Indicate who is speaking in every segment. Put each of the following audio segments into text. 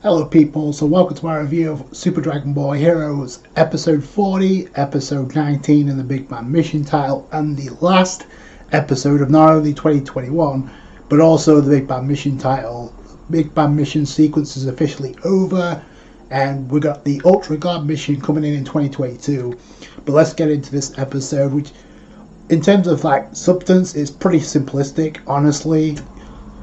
Speaker 1: Hello people, so welcome to my review of Super Dragon Ball Heroes Episode 40, Episode 19 in the Big Bang Mission title, and the last episode of not only 2021, but also the Big Bang Mission title. Big Bang Mission sequence is officially over, and we got the Ultra God mission coming in 2022. But let's get into this episode, which in terms of substance is pretty simplistic, honestly.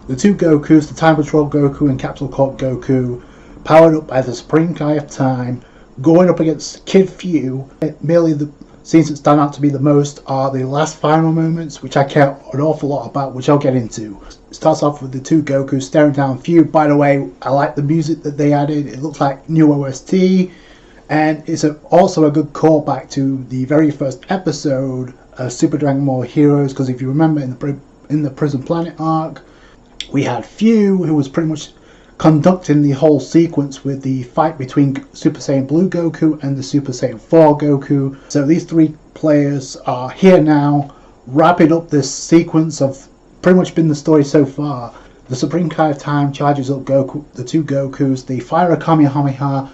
Speaker 1: The two Gokus, the Time Patrol Goku and Capsule Corp Goku, powered up by the Supreme Kai of Time, going up against Kid Fu. Merely the scenes that stand out to be the most are the last final moments, which I care an awful lot about, which I'll get into. It starts off with the two Gokus staring down Fu. By the way, I like the music that they added. It looks like new OST, and it's also a good callback to the very first episode of Super Dragon Ball Heroes, because if you remember in the Prison Planet arc, we had Fu, who was pretty much conducting the whole sequence with the fight between Super Saiyan Blue Goku and the Super Saiyan 4 Goku. So these three players are here now, wrapping up this sequence of pretty much been the story so far. The Supreme Kai of Time charges up Goku, the two Gokus, they fire a Kamehameha.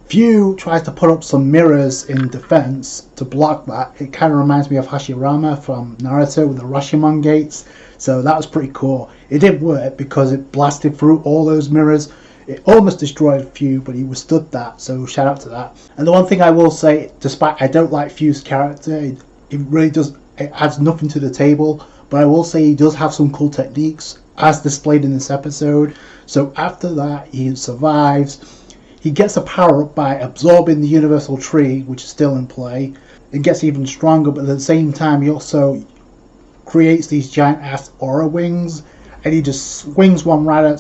Speaker 1: Fu tries to put up some mirrors in defense to block that. It kind of reminds me of Hashirama from Naruto with the Rashomon gates. So that was pretty cool. It didn't work because it blasted through all those mirrors. It almost destroyed Fu, but he withstood that, so shout out to that. And the one thing I will say, despite I don't like Fu's character, it really does, it adds nothing to the table, but I will say he does have some cool techniques as displayed in this episode. So after that, he survives. He gets a power up by absorbing the Universal Tree, which is still in play. It gets even stronger, but at the same time he also creates these giant ass aura wings, and he just swings one right at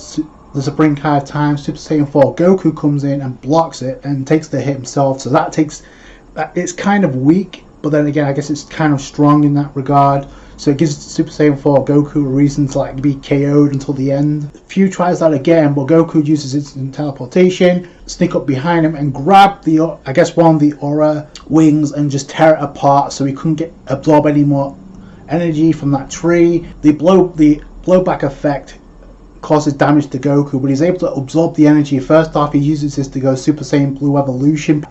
Speaker 1: the Supreme Kai of Time. Super Saiyan 4 Goku comes in and blocks it and takes the hit himself. So it's kind of weak, but then again I guess it's kind of strong in that regard. So it gives Super Saiyan 4 Goku a reason to be KO'd until the end. Fu tries that again, but Goku uses instant teleportation, sneak up behind him and grab one of the aura wings and just tear it apart so he couldn't absorb any more energy from that tree. The blowback effect causes damage to Goku, but he's able to absorb the energy. First off, he uses this to go Super Saiyan Blue Evolution.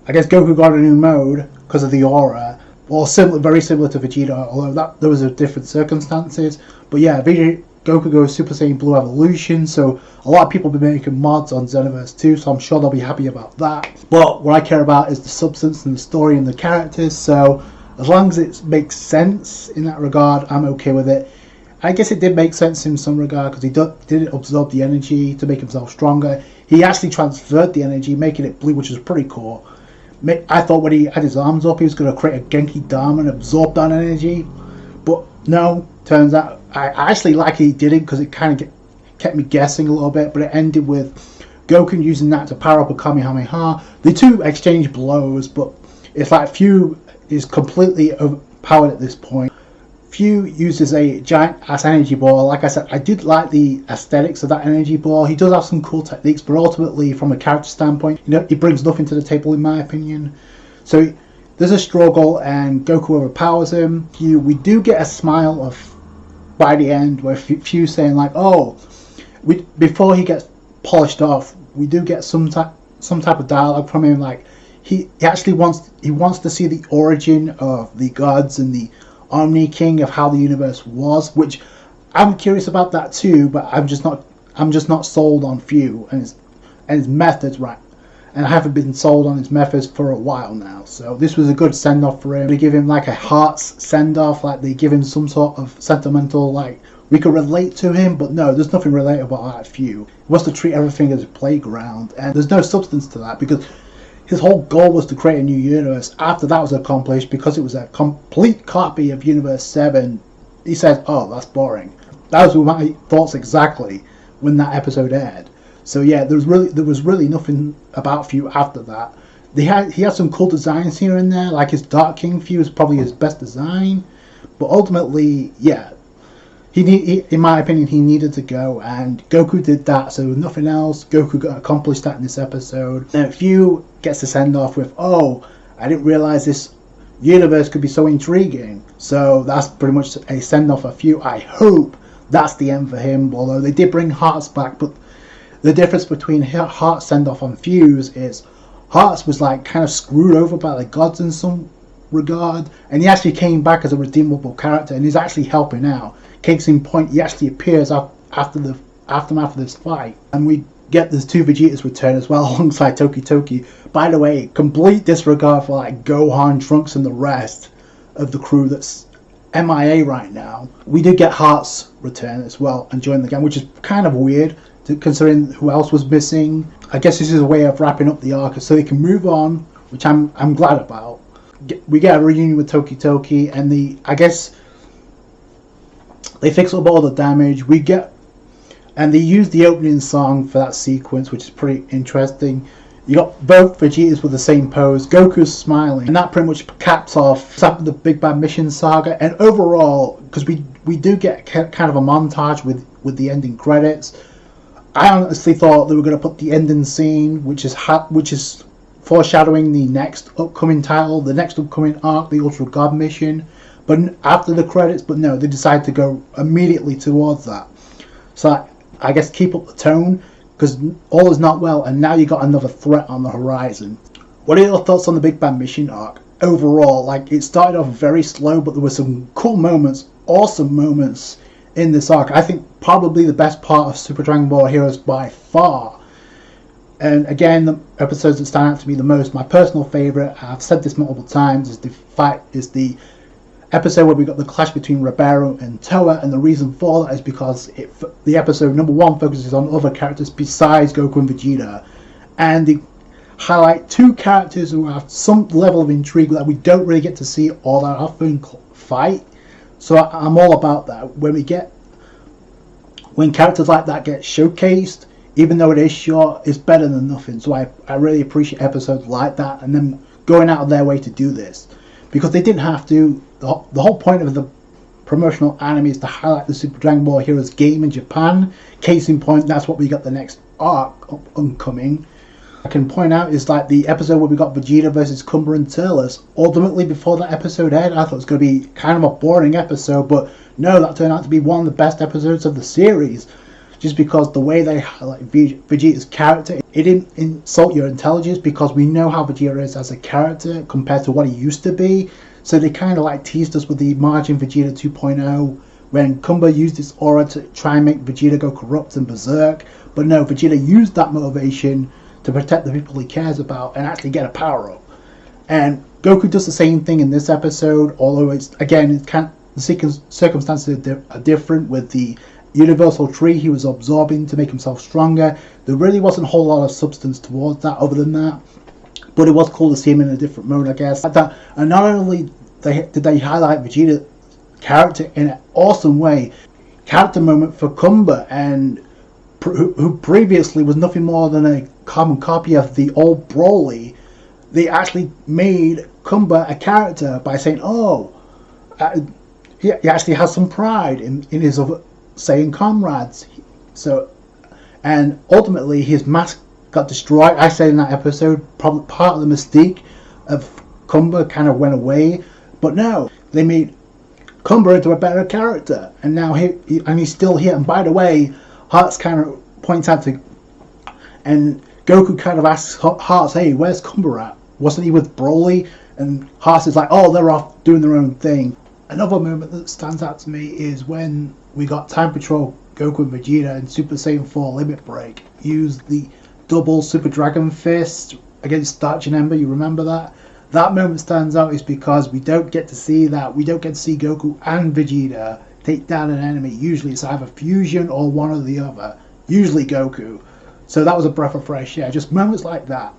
Speaker 1: I guess Goku got a new mode because of the aura. Well, very similar to Vegeta, although there was different circumstances. But yeah, Goku goes Super Saiyan Blue Evolution, so a lot of people have been making mods on Xenoverse 2, so I'm sure they'll be happy about that. But what I care about is the substance and the story and the characters, so as long as it makes sense in that regard, I'm okay with it. I guess it did make sense in some regard, because he did absorb the energy to make himself stronger. He actually transferred the energy, making it blue, which is pretty cool. I thought when he had his arms up, he was going to create a Genki Dama and absorb that energy. But no, turns out I actually like he didn't, because it kind of kept me guessing a little bit. But it ended with Goku using that to power up a Kamehameha. The two exchange blows, but it's like Fu is completely overpowered at this point. Fu uses a giant ass energy ball. Like I said, I did like the aesthetics of that energy ball. He does have some cool techniques, but ultimately from a character standpoint, he brings nothing to the table in my opinion. So there's a struggle and Goku overpowers him. We do get a smile by the end where Fu saying before he gets polished off, we do get some type of dialogue from him. He actually wants to see the origin of the gods and the Omni King, of how the universe was, which I'm curious about that too, but I'm just not sold on Fu and his methods, right? And I haven't been sold on his methods for a while now. So this was a good send off for him. They give him a hearts send off, they give him some sort of sentimental, we could relate to hhim, but no, there's nothing relatable about Fu. He wants to treat everything as a playground, and there's no substance to that, because his whole goal was to create a new universe. After that was accomplished, because it was a complete copy of Universe 7, he said, oh, that's boring. That was my thoughts exactly when that episode aired. So yeah, there was really nothing about Fu after that. He had some cool designs here and there, like his Dark King Fu is probably his best design. But ultimately, yeah, in my opinion, he needed to go, and Goku did that, so nothing else. Goku accomplished that in this episode. Now Fu gets to send off with, oh, I didn't realize this universe could be so intriguing. So that's pretty much a send off of Fu. I hope that's the end for him, although they did bring Hearts back, but the difference between Heart's send-off on Fuse is Hearts was like kind of screwed over by the gods in some regard, and he actually came back as a redeemable character, and he's actually helping out. Case in point, he actually appears after the aftermath of this fight, and we get this 2 Vegeta'S Return as well alongside Tokitoki. By the way, complete disregard for like Gohan, Trunks, and the rest of the crew that's MIA right now. We did get Heart's return as well and join the gang, which is kind of weird considering who else was missing. I guess this is a way of wrapping up the arc so they can move on, which I'm glad about. We get a reunion with Tokitoki, and I guess they fix up all the damage. And they use the opening song for that sequence, which is pretty interesting. You got both Vegeta's with the same pose. Goku's smiling, and that pretty much caps off the Big Bad Mission saga. And overall, because we do get kind of a montage with the ending credits, I honestly thought they were going to put the ending scene, which is foreshadowing the next upcoming title, the next upcoming arc, the Ultra God mission, but after the credits. But no, they decided to go immediately towards that. So I guess keep up the tone, because all is not well, and now you got another threat on the horizon. What are your thoughts on the Big Bad Mission arc overall? Like, it started off very slow, but there were some cool moments, awesome moments in this arc. I think probably the best part of Super Dragon Ball Heroes by far. And again, the episodes that stand out to me the most, my personal favourite, I've said this multiple times, is the episode where we got the clash between Ribeiro and Toa, and the reason for that is because the episode number 1 focuses on other characters besides Goku and Vegeta, and they highlight 2 characters who have some level of intrigue that we don't really get to see all that often fight. So I'm all about that. When characters like that get showcased, even though it is short, it's better than nothing. So I really appreciate episodes like that, and them going out of their way to do this, because they didn't have to. The whole point of the promotional anime is to highlight the Super Dragon Ball Heroes game in Japan. Case in point, that's what we got the next arc upcoming. I can point out is like the episode where we got Vegeta versus Cumber and Turles. Ultimately, before that episode ended, I thought it was going to be kind of a boring episode, but no, that turned out to be one of the best episodes of the series. Just because the way they highlight Vegeta's character, it didn't insult your intelligence, because we know how Vegeta is as a character compared to what he used to be. So they kind of like teased us with the Margin Vegeta 2.0 when Cumber used his aura to try and make Vegeta go corrupt and berserk. But no, Vegeta used that motivation to protect the people he cares about and actually get a power up. And Goku does the same thing in this episode, although the circumstances are different. With the universal tree he was absorbing to make himself stronger, there really wasn't a whole lot of substance towards that other than that. But it was cool to see him in a different mode, I guess. And not only did they highlight Vegeta's character in an awesome way, character moment for Cumber, and who previously was nothing more than a carbon copy of the old Broly. They actually made Cumber a character by saying, he actually has some pride in his other Saiyan comrades. So, and ultimately his mask got destroyed. I said in that episode, probably part of the mystique of Cumber kind of went away, but no, they made Cumber into a better character, and now he's still here. And by the way, Hearts kind of points out to, and Goku kind of asks Hearts, "Hey, where's Cumber at? Wasn't he with Broly?" And Hearts is like, "Oh, they're off doing their own thing." Another moment that stands out to me is when we got Time Patrol Goku and Vegeta in Super Saiyan 4 Limit Break use the double Super Dragon Fist against Starch and Ember. You remember that? That moment stands out is because we don't get to see that. We don't get to see Goku and Vegeta take down an enemy. Usually it's either fusion or one or the other. Usually Goku. So that was a breath of fresh air. Just moments like that.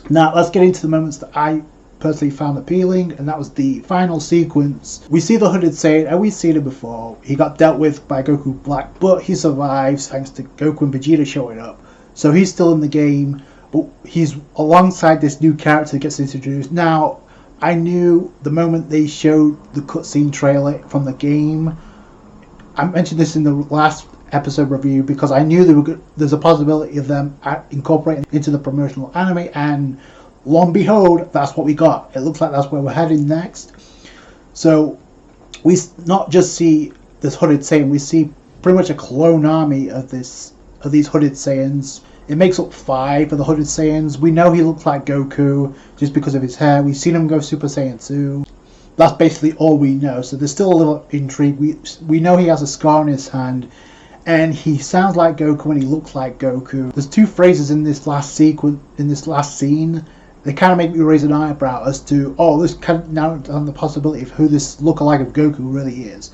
Speaker 1: Now let's get into the moments that I personally found appealing, and that was the final sequence. We see the Hooded Saiyan, and we've seen it before. He got dealt with by Goku Black, but he survives thanks to Goku and Vegeta showing up. So he's still in the game, but he's alongside this new character that gets introduced. Now, I knew the moment they showed the cutscene trailer from the game, I mentioned this in the last episode review, because I knew there's a possibility of them incorporating into the promotional anime, and lo and behold, that's what we got. It looks like that's where we're heading next. So we not just see this Hooded Saiyan, we see pretty much a clone army of this of these hooded Saiyans. It makes up 5 of the hooded Saiyans. We know he looks like Goku just because of his hair. We've seen him go Super Saiyan 2. That's basically all we know. So there's still a little intrigue. We know he has a scar on his hand, and he sounds like Goku and he looks like Goku. There's 2 phrases in this last sequence, in this last scene. They kind of make me raise an eyebrow as to, oh, this kind of now on the possibility of who this lookalike of Goku really is.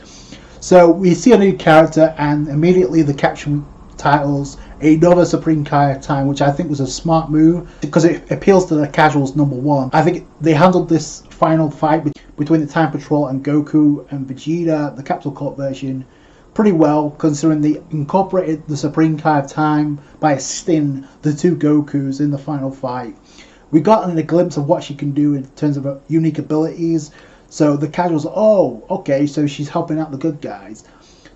Speaker 1: So we see a new character, and immediately the caption titles another Supreme Kai of Time, which I think was a smart move because it appeals to the casuals, number one. I think they handled this final fight between the Time Patrol and Goku and Vegeta, the Capsule Corp version, pretty well, considering they incorporated the Supreme Kai of Time by assisting the 2 Gokus in the final fight. We got a glimpse of what she can do in terms of her unique abilities. So the casuals, oh, okay, so she's helping out the good guys.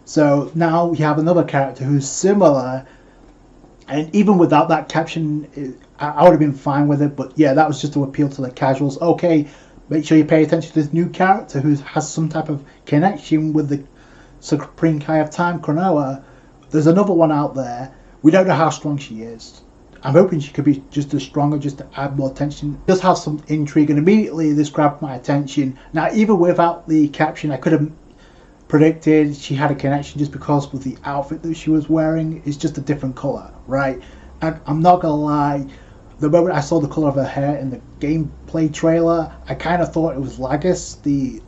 Speaker 1: So now we have another character who's similar, and even without that caption, I would have been fine with it. But yeah, that was just to appeal to the casuals. Okay, make sure you pay attention to this new character who has some type of connection with the Supreme Kai of Time, Klonoa. There's another one out there. We don't know how strong she is. I'm hoping she could be just as stronger, just to add more tension. Just have some intrigue, and immediately this grabbed my attention. Now, even without the caption, I could have predicted she had a connection just because with the outfit that she was wearing. It's just a different colour, right? And I'm not gonna lie, the moment I saw the colour of her hair in the gameplay trailer, I kind of thought it was Lagos, the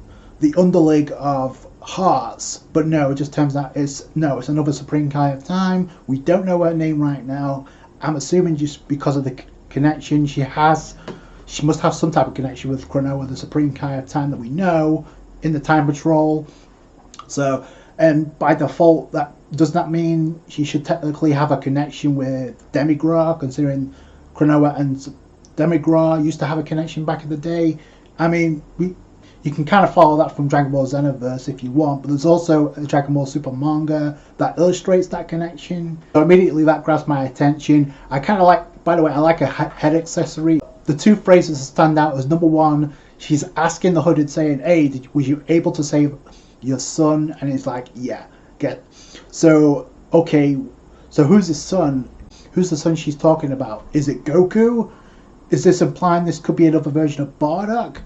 Speaker 1: underling of Hearts, but no, it just turns out it's another Supreme Kai of Time. We don't know her name right now. I'm assuming just because of the connection she must have some type of connection with Klonoa, the Supreme Kai of Time that we know in the Time Patrol. So, and by default, that does not mean she should technically have a connection with Demigra, considering Klonoa and Demigra used to have a connection back in the day. I mean, you can kind of follow that from Dragon Ball Xenoverse if you want, but there's also a Dragon Ball Super manga that illustrates that connection. So immediately that grabs my attention. I kind of like, by the way, I like a head accessory. The 2 phrases that stand out as number 1, she's asking the hooded saying, hey, was you able to save your son? And it's like, yeah, so, okay, so who's his son? Who's the son she's talking about? Is it Goku? Is this implying this could be another version of Bardock?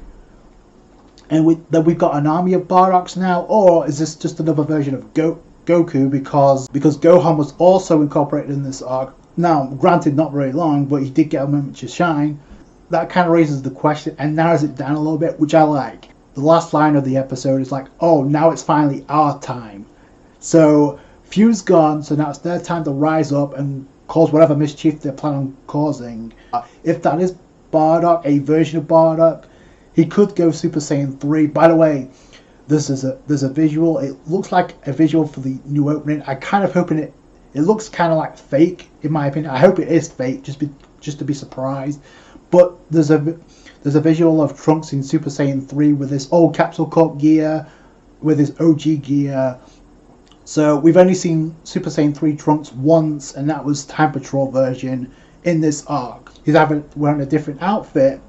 Speaker 1: And that we've got an army of Bardoks now? Or is this just another version of Goku because Gohan was also incorporated in this arc? Now, granted, not very long, but he did get a moment to shine. That kind of raises the question and narrows it down a little bit, which I like. The last line of the episode is like, oh, now it's finally our time. So, Few's gone, so now it's their time to rise up and cause whatever mischief they're planning on causing. If that is Bardock, a version of Bardock, he could go Super Saiyan 3. By the way, there's a visual. It looks like a visual for the new opening. I kind of hoping it looks kind of like fake, in my opinion. I hope it is fake, just to be surprised. But there's a visual of Trunks in Super Saiyan 3 with this old Capsule Corp gear, with his OG gear. So we've only seen Super Saiyan 3 Trunks once, and that was Time Patrol version in this arc. He's either wearing a different outfit,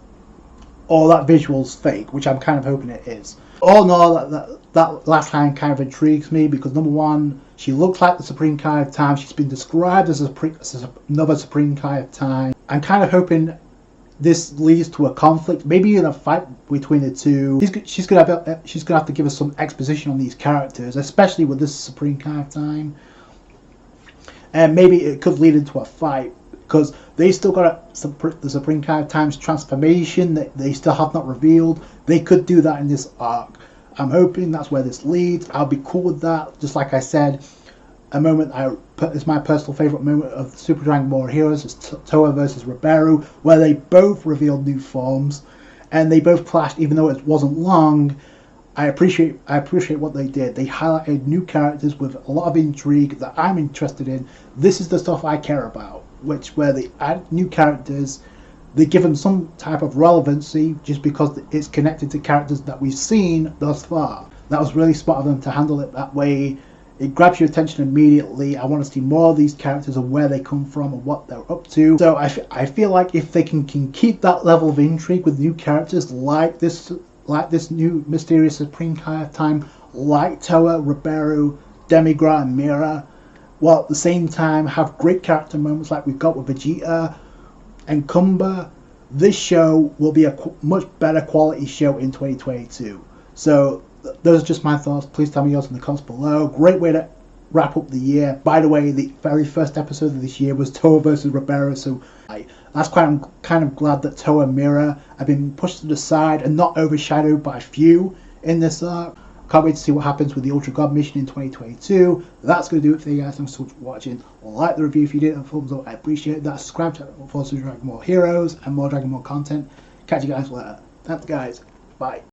Speaker 1: or that visual's fake, which I'm kind of hoping it is. All in all, that last line kind of intrigues me because number 1, she looks like the Supreme Kai of Time. She's been described as another Supreme Kai of Time. I'm kind of hoping this leads to a conflict, maybe in a fight between the 2. She's gonna have to give us some exposition on these characters, especially with this Supreme Kai of Time, and maybe it could lead into a fight because they still got the Supreme Kai of Time's transformation that they still have not revealed. They could do that in this arc. I'm hoping that's where this leads. I'll be cool with that. Just like I said, a moment it's my personal favourite moment of Super Dragon Ball Heroes is Toa versus Riberu, where they both revealed new forms and they both clashed even though it wasn't long. I appreciate what they did. They highlighted new characters with a lot of intrigue that I'm interested in. This is the stuff I care about, where they add new characters, they give them some type of relevancy just because it's connected to characters that we've seen thus far. That was really smart of them to handle it that way. It grabs your attention immediately. I want to see more of these characters and where they come from and what they're up to. So I feel like if they can keep that level of intrigue with new characters like this new mysterious Supreme Kai of Time, like Toa, Riberu, Demigra, and Mira, while at the same time have great character moments like we've got with Vegeta and Kumba. This show will be a much better quality show in 2022. So those are just my thoughts. Please tell me yours in the comments below. Great way to wrap up the year. By the way, the very first episode of this year was Toa versus Ribera, so that's why I'm kind of glad that Toa and Mira have been pushed to the side and not overshadowed by few in this arc. Can't wait to see what happens with the Ultra God mission in 2022. That's going to do it for you guys. Thanks so much for watching. Like the review if you did, and thumbs up. I appreciate that. Subscribe to for Dragon Ball Heroes and more Dragon Ball content. Catch you guys later. Thanks, guys. Bye.